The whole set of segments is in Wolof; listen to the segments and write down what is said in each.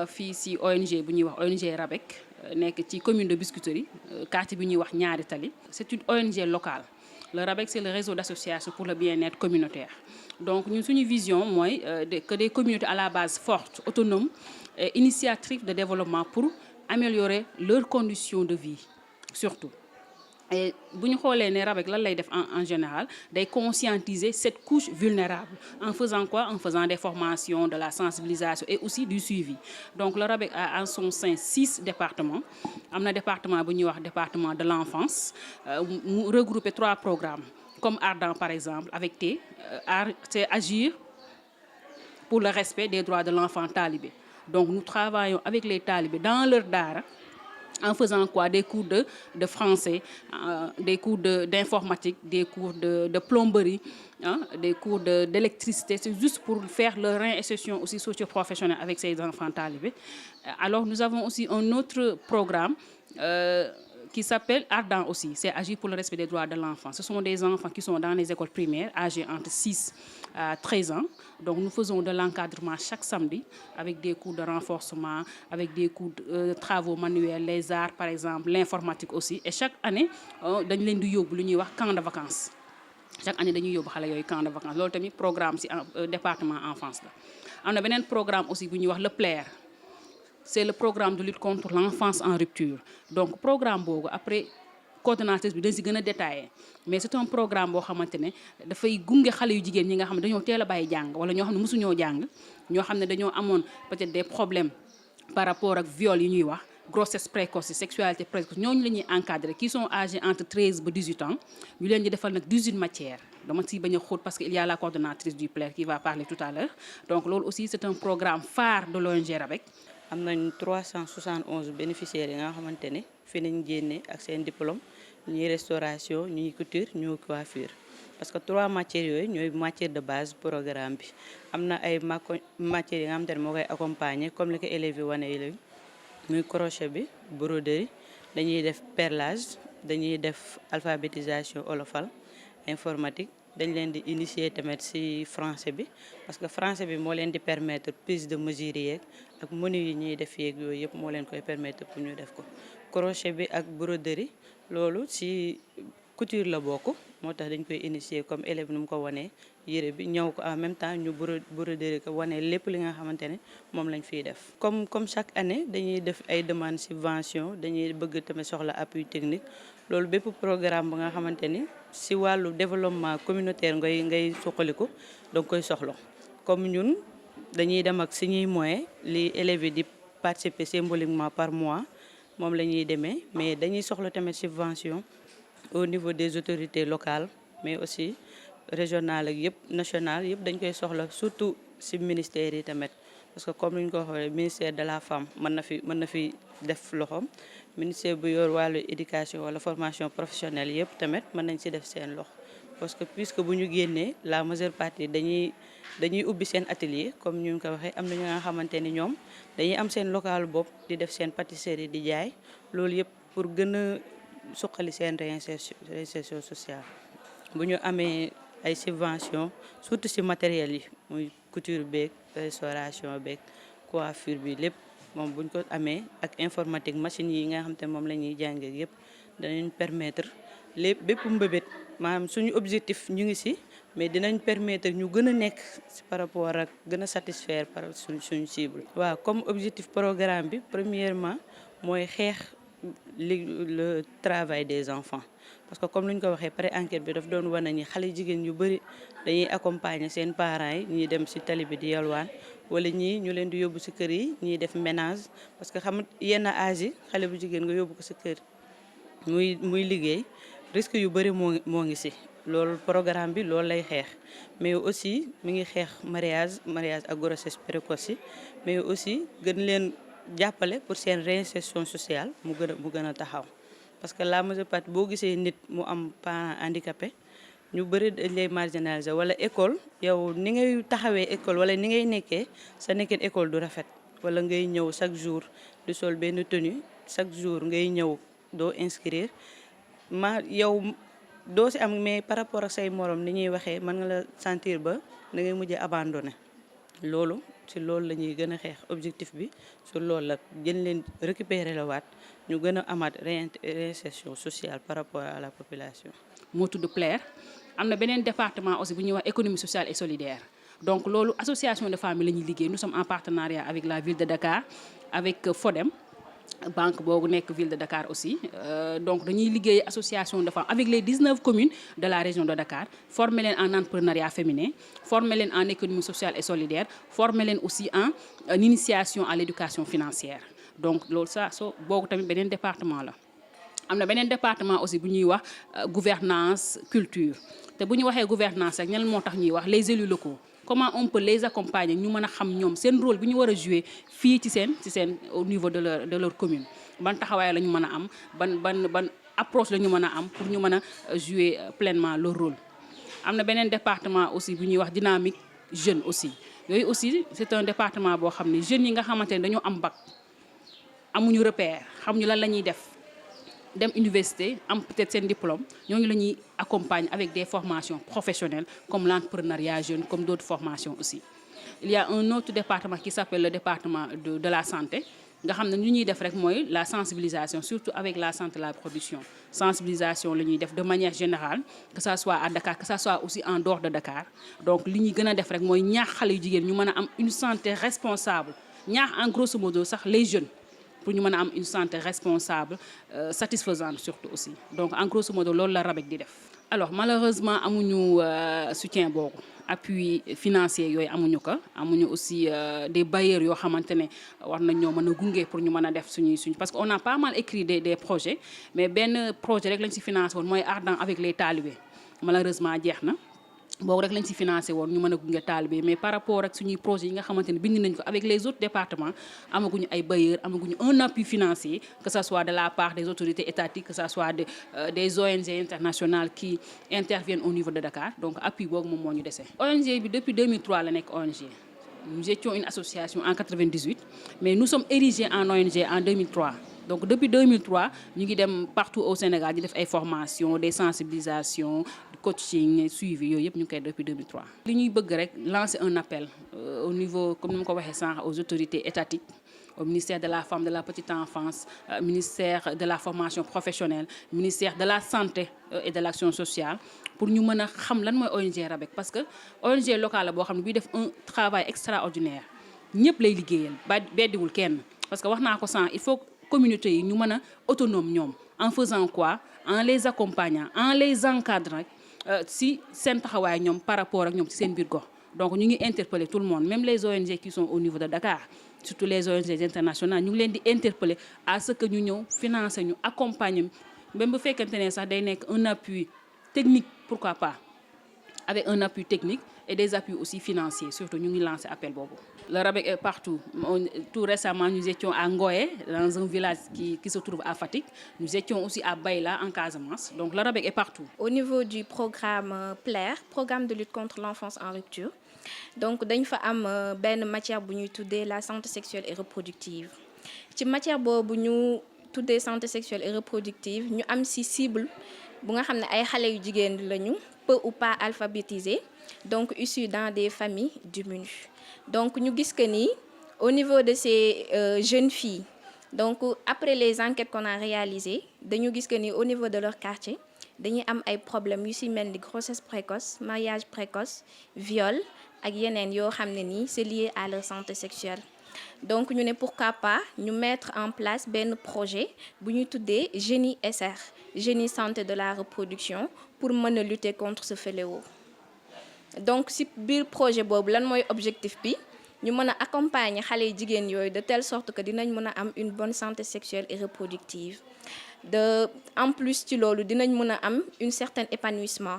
fii si ONG bu ñuy wax ONG RABEC nekk ci commune de Biscuiterie quartier bi ñuy wax Ñaari Tali. C'est une ONG locale. Le RABEC, c'est le réseau d'associations pour le bien-être communautaire. Donc ñun suñu vision mooy que des communautés à la base fortes, autonomes et initiatives de développement pour améliorer leurs conditions de vie surtout. Et bu ñu xoolee ne RABEC lan lay def en général day conscientiser cette couche vulnérable en faisant quoi? En faisant des formations, de la sensibilisation et aussi du suivi. Donc le RABEC a en son sein 6 départements. Am na département bu ñuy wax département de l'enfance mu regrouper 3 programmes comme Ardent par exemple avec c'est agir pour le respect des droits de l'enfant talibé. Donc nous travaillons avec les talibés dans leur daara en faisant quoi? Des cours de français, des cours d'informatique, des cours de plomberie, des cours d'électricité. C'est juste pour faire leur réinsertion aussi socio-professionnelle avec ces enfants talibés. Alors nous avons aussi un autre programme qui s'appelle Ardent aussi. C'est agir pour le respect des droits de l'enfant. Ce sont des enfants qui sont dans les écoles primaires, âgés entre 6 à 13 ans. Donc nous faisons de l'encadrement chaque samedi avec des cours de renforcement, avec des cours de travaux manuels, les arts par exemple, l'informatique aussi. Et chaque année, dañ leen di yóbbu lu ñuy wax camp de vacances. Chaque année dañuy yóbbu xale yooyu camp de vacances. Loolu tamit programme ci département enfance la. Am na beneen programme aussi bu ñuy wax le PLAIR. C'est le programme de lutte contre l'enfance en rupture. Donc programme boobu après coordonnatrice bi dañ si gën a détaillé mais c'est un programme boo xamante ne dafay gunge xale yu jigéen ñi nga xam ne dañoo teel a bàyyi jàng wala ñoo xam ne mosuñoo jàng ñoo xam ne dañoo amoon peut-être des problèmes par rapport ak viol yi ñuy wax grossesse précoce sexualité précoce ñooñu la ñuy encadrer qui sont âgés entre 13 ba 18 ans ñu leen di defal nag 18 matières dama si bañ a xóot parce que il y a la coordonnatrice du PLAIR qui va parler tout à l'heure donc loolu aussi c'est un programme phare de l'ONG RABEC. Am nañ 371 bénéficiaires yi nga xamante ne fi nañ génne ak seen diplôme ñuy restauration ñuy couture ñuy coiffure parce que 3 matières yooyu ñooy matière de base programme bi. Am na ay matières yi nga xamante ne moo koy accompagner comme li ko élèves yi wane léegi muy crochet bi broderie dañuy def perlage dañuy def alphabétisation olofal informatique. Dañ leen di initier tamit ci français bi parce que français bi moo leen di permettre prise de mesure yeeg ak menu yi ñuy def yeeg yooyu yëpp moo leen koy permettre pour ñu def ko. Crochet bi ak broderie loolu ci couture la bokk moo tax dañ koy initier comme élève nu mu ko wanee yére bi ñëw ko en même temps ñu broderie ko wane lépp li nga xamante ne moom lañ fiy def. Comme chaque année dañuy def ay demandes subvention dañuy bëgg tamit soxla appui technique loolu bépp programme ba nga xamante ni si wàllu développement communautaire ngay suqaliku donc koy soxla comme ñun dañuy dem ak suñuy moyens li élèves yi di participer symboliquement par mois moom la ñuy demee mais dañuy soxla tamit subvention au niveau des autorités locales mais aussi régionales ak yëpp nationales yëpp dañ koy soxla surtout si ministères yi tamit parce que comme ni ñu ko waxee ministère de la femme mën na fi def loxoom ministère bu yor wàllu éducation wala formation professionnelle yëpp tamit mën nañ ci def seen loxo parce que puisque bu ñu génnee la majeure partie dañuy ubbi seen atelier comme ñu ko waxee am na ñu nga xamante ni ñoom dañuy am seen local bopp di def seen pâtisserie di jaay loolu yëpp pour gën a suqali seen réinsertion sociale. Bu ñu amee ay subvention surtout ci matériel yi muy couture beeg restauration beeg coiffure bi lépp moom buñ ko amee ak informatique machine yi nga xam te moom la ñuy jàngee yëpp danañ permettre bépp mbëbét maanaam suñu objectif ñu ngi ci mais dinañ permettre ñu gën a nekk ci par rapport ak gën a satisfaire par suñu cible. Waaw comme objectif programme bi premièrement mooy xeex le travail des enfants parce que comme ni ñu ko waxee pré enquête bi daf doon wane ni xale jigéen yu bari dañuy accompagner seen parents yi ñuy dem ci tali bi di yalwaan wala ñii ñu leen di yóbbu ci kër yi ñuy def ménage parce que xam yenn âge yi xale bu jigéen nga yóbbu ko ci kër muy liggéey risque yu bari moo ngi ci loolu programme bi loolu lay xeex mais aussi mi ngi xeex mariage ak grossesse précoce yi mais aussi gën leen jàppale pour seen réinsertion sociale mu gën a taxaw parce que la majeure partie boo gisee nit mu am parent handicapé ñu bëri dañ lay marginaliser wala école yow ni ngay taxawee école wala ni ngay nekkee sa nekkin école du rafet wala ngay ñëw chaque jour du sol benn tenue chaque jour ngay ñëw doo inscrire yow doo ci am mais par rapport ak say morom ni ñuy waxee mën nga la sentir ba da ngay mujjee abandonné loolu ci loolu la ñuy gën a xeex objectif bi sur loolu la gën leen récupérer la waat ñu gën a amaat réinsertion sociale par rapport à la population. moo tudd PLAIR am na beneen département aussi bu ñuy wax économie sociale et solidaire donc loolu association de famille la ñuy liggéey nous sommes en partenariat avec la ville de Dakar avec FODEM banque boobu nekk ville de Dakar aussi donc dañuy liggéey association de femmes avec les 19 communes de la région de Dakar former leen en entrepreneuriat féminin former leen en économie sociale et solidaire former leen aussi en initiation à l'éducation financière donc loolu boobu tamit beneen département la. am na beneen département aussi bu ñuy wax gouvernance culture te bu ñu waxee gouvernance rek ñan moo tax ñuy wax les élus locaux comment on peut les accompagner ñu mën a xam ñoom seen rôle bi ñu war a jouer fii ci seen au niveau de leur commune ban taxawaay la ñu mën a am ban approche la ñu mën a am pour ñu mën a jouer pleinement leur rôle. am na beneen département aussi bu ñuy wax dynamique jeune aussi yooyu aussi c'est un département boo xam ne jeunes yi nga xamante ne dañoo am bac amuñu repère xamuñu lan la ñuy def dem université am peut-être seen diplôme ñooñu la ñuy accompagner avec des formations professionnelles comme l'entrepreneuriat jeune comme d'autres formations aussi. Il y a un autre département qui s'appelle le département de la santé nga xam ne ñu ñuy def rek mooy la sensibilisation surtout avec la santé de la reproduction sensibilisation la ñuy def de manière générale que ça soit à Dakar que ça soit aussi en dehors de Dakar donc li ñuy gën a def rek mooy ñaax xale yu jigéen ñu mën a am une santé responsable ñaax en grosso modo sax les jeunes pour ñu mën a am une santé responsable satisfaisante surtout aussi donc en grosso modo loolu la RABEC di def. alors malheureusement amuñu soutien boobu appui financier yooyu amuñu aussi des bailleurs yoo xamante ne war nañ ñoo mën a gunge pour ñu mën a def suñu parce que on a pas mal écrit des projets mais benn projet rek lañ ci financé woon mooy Ardent avec les talibés malheureusement jeex na. boobu rek lañ ci financé woon ñu mën a gunge taalibe mais par rapport ak suñuy projets yi nga xamante ne bind nañ ko avec les autres départements amaguñu ay bailleurs amaguñu un appui financier que ça soit de la part des autorités étatiques que ça soit des ONG internationales qui interviennent au niveau de Dakar donc appui boobu moom moo ñu dese. ONG bi depuis 2003 la nekk ONG nous étions une association en 98 mais nous sommes érigés en ONG en 2003. donc depuis 2003 ñu ngi dem partout au Sénégal di def ay formations des sensibilisations coaching suivi yooyu yëpp ñu ngi koy depuis 2003. li ñuy bëgg rek lancer un appel au niveau comme ni ma ko waxee sànq aux autorités étatiques au ministère de la femme de la petite enfance ministère de la formation professionnelle ministère de la santé et de l'action sociale pour ñu mën a xam lan mooy ONG RABEC parce que ONG locale la boo xam ne buy def un travail extraordinaire ñëpp lay liggéeyal ba beddiwul kenn parce que wax naa ko sànq il faut communauté yi ñu mën a autonome ñoom en faisant quoi en les accompagnant en les encadrant si seen taxawaay ñoom par rapport ak ñoom ci seen biir gox donc ñu ngi interpeller tout le monde même les ONG qui sont au niveau de Dakar surtout les ONG internationales ñu ngi leen di interpeller à ce que ñu ñëw financer ñu accompagner même bu fekkente ne sax day nekk un appui technique pourquoi pas avec un appui technique et des appuis aussi financiers surtout ñu ngi lancer appel boobu. Le RABEC est partout. Tout récemment, nous étions à Ngoé, dans un village qui se trouve à Fatick. Nous étions aussi à Bayla, en Casamance. Donc, le RABEC est partout. Au niveau du programme PLAIR, programme de lutte contre l'enfance en rupture, donc dañ fa am benn matière bu ñuy tuddee la santé sexuelle et reproductive. ci matière boobu ñu tuddee santé sexuelle et reproductive ñu am ci cible bu nga xam ne ay xale yu jigéen lañu peu ou pas alphabétisés donc issus dans des familles diminuées. donc ñu gis que ni au niveau de ces jeunes filles donc après les enquêtes qu'on a réalisées dañu gis que ni au niveau de leur quartier dañuy am ay problèmes yu ci mel ni grossesse précoce mariage précoce viol ak yeneen yoo xam ne nii c'est lié à leur santé sexuelle. donc ñu ne pourquoi pas ñu mettre en place benn projet bu ñuy tuddee génie SR génie santé de la reproduction pour mën a lutter contre ce fléau. donc ci biir projet boobu lan mooy objectif bi ñu mën a accompagner xale yu jigéen yooyu de telle sorte que dinañ mën a am une bonne santé sexuelle et reproductive en plus ci loolu dinañ mën a am une certaine épanouissement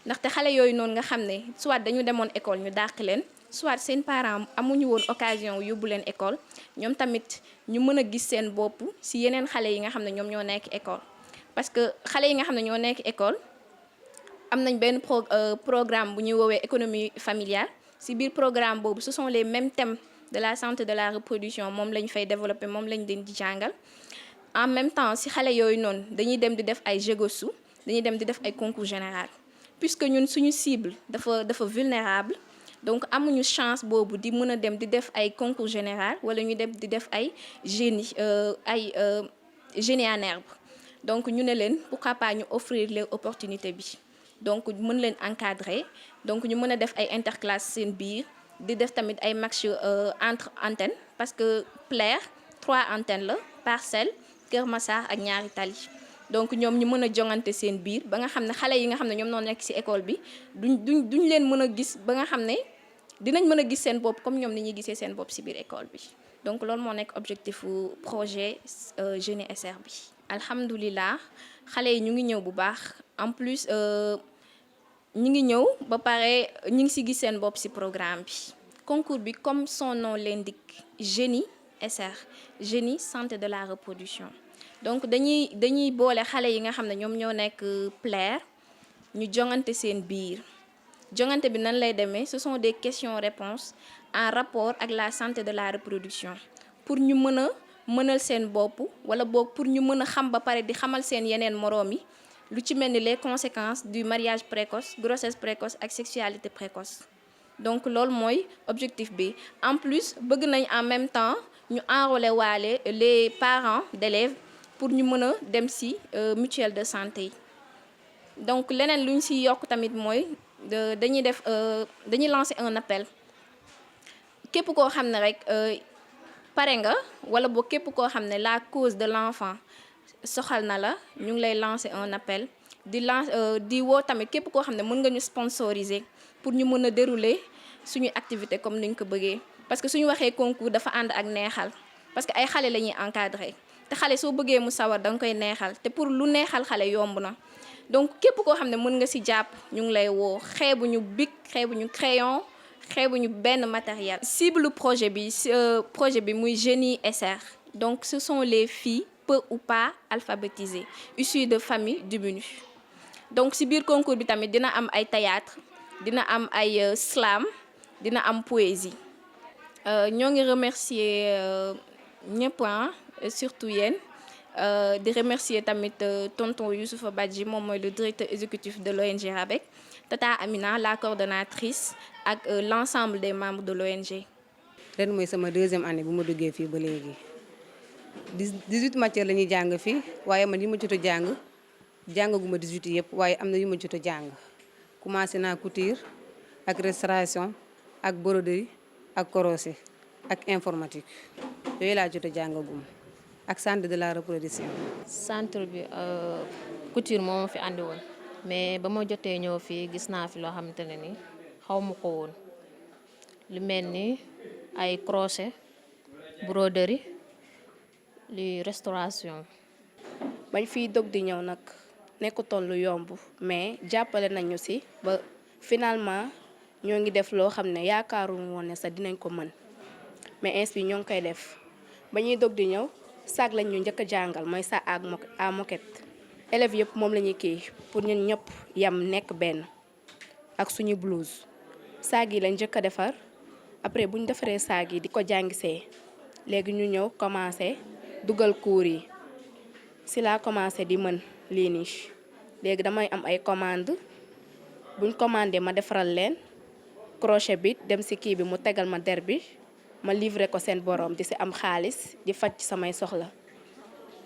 ndaxte xale yooyu noonu nga xam ne soit dañu demoon école ñu dàq leen soit seen parents amuñu woon occasion yóbbu leen école ñoom tamit ñu mën a gis seen bopp ci yeneen xale yi nga xam ne ñoom ñoo nekk école parce que xale yi nga xam ne ñoo nekk école am nañ benn programme bu ñuy woowee économie familiale ci biir programme boobu ce sont les mêmes thèmes de la santé de la reproduction moom lañ fay développer moom lañ leen di jàngal en même temps ci xale yooyu noonu dañuy dem di def ay jeux GOSU dañuy dem di def ay concours général puisque ñun suñu cible dafa vulnérable donc amuñu chance boobu di mën a dem di def ay concours général wala ñu dem di def ay génie en herbe. Donc ñu ne leen pourquoi pas ñu offrir les opportunités bi donc mën leen encadrer donc ñu mën a def ay interclasse seen biir di def tamit ay match entre antennes parce que Plaire 3 antennes la Parcelles Kër Massar ak ñaari tali. Donc ñoom ñu mën a jongante seen biir ba nga xam ne xale yi nga xam ne ñoom noo nekk ci école bi duñ leen mën a gis ba nga xam ne dinañ mën a gis seen bopp comme ñoom ni ñuy gisee seen bopp ci biir école bi. Donc loolu moo nekk objectif projet Génie SR bi. Alhamdulillah xale yi ñu ngi ñëw bu baax en plus ñu ngi ñëw ba pare ñu ngi ci gis seen bopp ci programme bi. Concours bi comme son nom l'indique Génie SR Génie santé de la reproduction. Donc dañuy boole xale yi nga xam ne ñoom ñoo nekk Plaire ñu jongante seen biir jongante bi nan lay demee ce sont des questions-réponses en rapport ak la santé de la reproduction pour ñu mën a mënal seen bopp wala boog pour ñu mën a xam ba pare di xamal seen yeneen moroom yi lu ci mel ni les conséquences du mariage précoce grossesse précoce ak sexualité précoce. Donc loolu mooy objectif bi en plus bëgg nañ en même temps ñu enrôler waale les parents d'élèves pour ñu mën a dem ci mutuelle de santé yi. Donc leneen lu ñu ci yokk tamit mooy dañuy lancer un appel képp koo xam ne rek pare nga wala boo képp koo xam ne la cause de l'enfant soxal na la ñu ngi lay lancer un appel di woo tamit képp koo xam ne mën nga ñu sponsoriser pour ñu mën a dérouler suñuy activité comme ni ñu ko bëggee parce que suñu waxee concours dafa ànd ak neexal parce que ay xale la ñuy encadrer te xale soo bëggee mu sawar da nga koy neexal te pour lu neexal xale yomb na donc képp koo xam ne mën nga ci jàpp ñu ngi lay woo xeebuñu bic xeebuñu crayon xeebuñu benn matériel. Cible projet bi muy Génie SR donc ce sont les filles peu ou pas alphabétisées issues de familles diminues donc ci biir concours bi tamit dina am ay théâtre dina am ay slam dina am poésie ñoo ngi remercier ñëpp surtout yéen di remercier tamit tonton Youssoufa Badji moom mooy le directeur exécutif de l'ONG RABEC Tata Amina la coordonnatrice ak l'ensemble des membres de l'ONG. ren mooy sama 2e année bu ma duggee fii ba léegi 18 matières la ñuy jàng fii waaye man yi ma jot a jàng jàngaguma 18 yëpp waaye am na yu ma jot a jàng commencé naa couture ak restauration ak broderie ak crochet ak informatique yooyu laa jot a jàngagum ak santé de la reproduction. centre bi couture moo ma fi andi woon mais ba ma jotee ñëw fii gis naa fi loo xamante ne ni xaw ma ko woon lu mel ni ay crochet broderie li restauration. bañ fiy dog di ñëw nag nekkutoon lu yomb mais jàppale nañu ci ba finalement ñoo ngi def loo xam ne yaakaaruñu woon ne sax dinañ ko mën mais inspi ñoo ngi koy def ba ñuy dog di ñëw sac lañ ñu njëkk a jàngal mooy sac à moquette élèves yëpp moom la ñuy kii pour ñun ñëpp yam nekk benn ak suñu blouse sac yi lañ njëkk a defar après bu ñu defaree sac yi di ko jàngisee léegi ñu ñëw commencé dugal cours yi si laa commencé di mën lii nii léegi damay am ay commande buñ commandé ma defaral leen crochet bi dem si kii bi mu tegal ma der bi ma livré ko seen borom di si am xaalis di faj samay soxla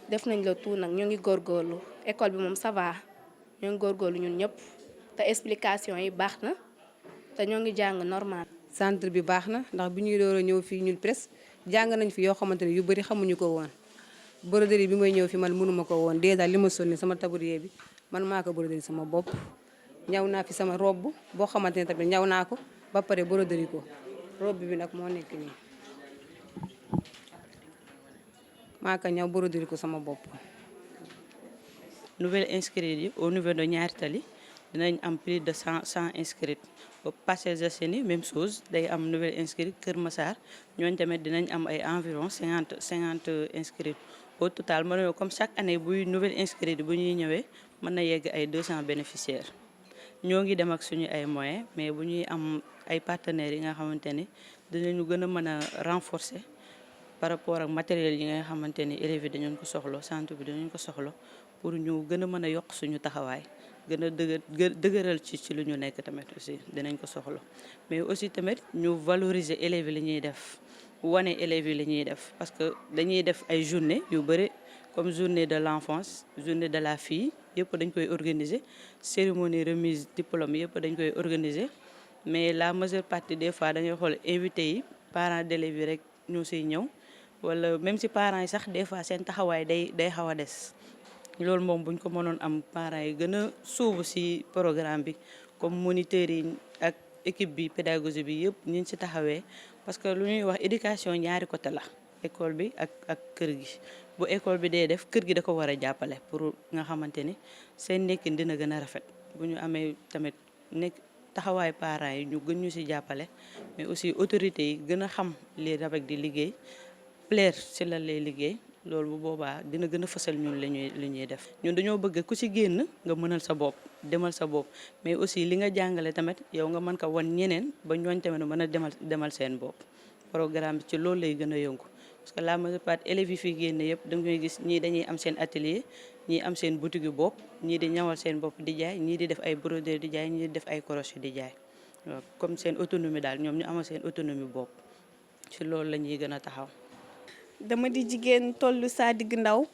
def nañ la tout nag ñoo ngi góorgóorlu école bi moom ça va ñoo ngi góorgóorlu ñun ñëpp te explication yi baax na te ñoo ngi jàng normal. centre bi baax na ndax bi ñuy door a ñëw fii ñun presque jàng nañ fi yoo xamante ne yu bëri xamuñu ko woon broderie bi may ñëw fi man mënuma ko woon déjà li ma sonni sama tablier bi man maa ko broderie sama bopp ñaw naa fi sama robe boo xamante ne tamit ñaw naa ko ba pare broderie ko robe bi nag moo nekk nii maa ko ñaw broderie ko sama bopp. Nouvelle inscrite yi au niveau de Ñaari Tali dinañ am plus de 100 inscrits ba Parcelles Assainies même chose day am nouvelle inscrite Kër Massar ñooñu tamit dinañ am ay environ 50 inscrits au total mën na comme chaque année buy nouvelle inscrite bu ñuy ñëwee mën na yegg ay 200 bénéficiaires ñoo ngi dem ak suñu ay moyens mais bu ñuy am ay partenaires yi nga xamante ni dinañu gën a mën a renforcer par rapport ak matériel yi nga xamante ni élèves yi dañu ko soxla centre bi dañu ko soxla pour ñu gën a mën a yokk suñu taxawaay gën a dëgëral ci lu ñu nekk tamit aussi dinañ ko soxla mais aussi tamit ñu valoriser élèves yi li ñuy def wane élèves yi li ñuy def parce que dañuy def ay journée yu bëri comme journée de l'enfance journée de la fille yëpp dañ koy organiser cérémonie remise diplôme yëpp dañ koy organiser mais la majeure partie des fois dañuy xool invité yi parents d'élèves yi rek ñoo siy ñëw wala même si parents yi sax des fois seen taxawaay day xaw a des loolu moom buñ ko mënoon am parents yi gën a suubu ci programme bi comme moniteurs yi ak équipe bi pédagogie bi yëpp ñu ci taxawee parce que lu ñuy wax éducation ñaari côté la école bi ak kër gi bu école bi dee def kër gi da ko war a jàppale pour nga xamante ni seen nekkin dina gën a rafet bu ñu amee tamit nekk taxawaay parents yi ñu gën ñu ci jàppale mais aussi autorités yi gën a xam li RABEC di liggéey plaire ci lan lay liggéey loolu bu boobaa dina gën a fësal ñun li ñuy def ñun dañoo bëgg ku ci génn nga mënal sa bopp demal sa bopp mais aussi li nga jàngale tamit yow nga mën ko wan ñeneen ba ñooñ tamit mën a demal seen bopp programme bi ci loolu lay gën a yëngu parce que la majeure partie élèves yi fi génn yëpp da ngay gis ñii dañuy am seen atelier ñii am seen boutique yu bopp ñii di ñawal seen bopp di jaay ñii di def ay broderie di jaay ñii di def ay crochet di jaay waaw comme seen autonomie daal ñoom ñu amal seen autonomie bopp ci loolu la ñuy gën a taxaw. dama di jigéen tollu saa digg ndaw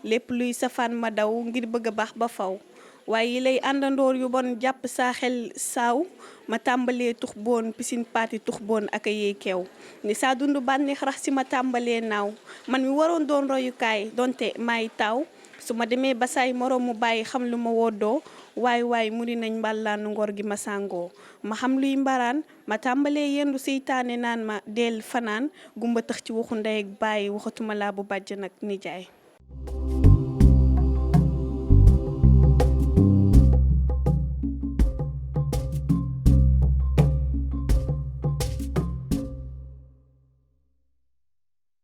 lépp luy safaan ma daw ngir bëgg a baax ba faw waaye yi lay àndandoor yu bon jàpp saa xel saaw ma tàmbalee tux boon piscine party tux boon ak a yeey keew ni saa dund bànneex rax si ma tàmbalee naaw man mi waroon doon royukaay donte maay taaw su ma demee ba saay moroom mu bàyyi xam lu ma woddoo waay muri nañ mbàllaanu ngor gi ma sàngoo ma xam luy mbaraan ma tàmbalee yendu seytaane naan ma del fanaan gumba tax ci waxu ndey ak bàyyi waxatuma laa bu bàjj nag nijaay